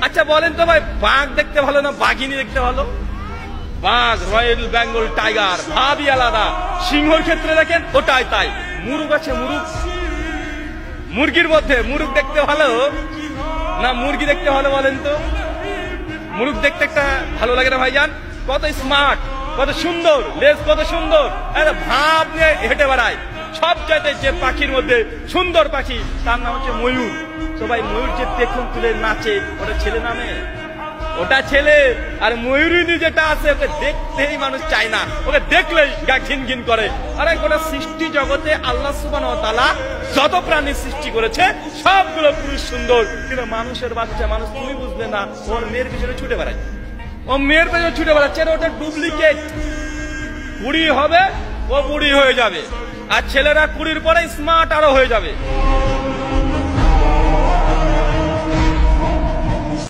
আচ্ছা বলেন তো ভাই, বাঘ দেখতে ভালো না বাঘিনী দেখতে ভালো? বাঘ, রয়্যাল বেঙ্গল টাইগার, ভাবই আলাদা। সিংহর ক্ষেত্রে দেখেন ওটাই তাই। মুরগ আছে, মুরগ, মুরগির মধ্যে মুরগ দেখতে ভালো না মুরগি দেখতে ভালো বলেন তো? মুরগ দেখতে একটা ভালো লাগে না ভাইজান? কত স্মার্ট, কত সুন্দর, লেজ কত সুন্দর, ভাব নিয়ে হেঁটে বেড়ায়। সব চাইতে যে পাখির মধ্যে সুন্দর পাখি তার নাম হচ্ছে ময়ূর। সবাই ময়ূর যে দেখুন তুলে নাচে, ওটা ছেলে নামে? ওটা ছেলে। আর ময়ূরিনী যেটা আছে ওকে দেখতেই মানুষ চায় না, ওকে দেখলেই গা ঘিন ঘিন করে। আরে গোটা সৃষ্টি জগতে আল্লাহ সুবহানাহু ওয়া তাআলা যত প্রাণী সৃষ্টি করেছে সবগুলো পুরুষ সুন্দর, কিন্তু মানুষের বাচ্চা মানুষ তুমি বুঝবে না, ওর মেয়ের পিছনে ছুটে বেড়ায়, ও মেয়ের পেছনে ছুটে বেড়াচ্ছে। ওটা ডুপ্লিকেট। বুড়ি হবে ও বুড়ি হয়ে যাবে, আর ছেলেরা 20 পরে স্মার্ট আরো হয়ে যাবে।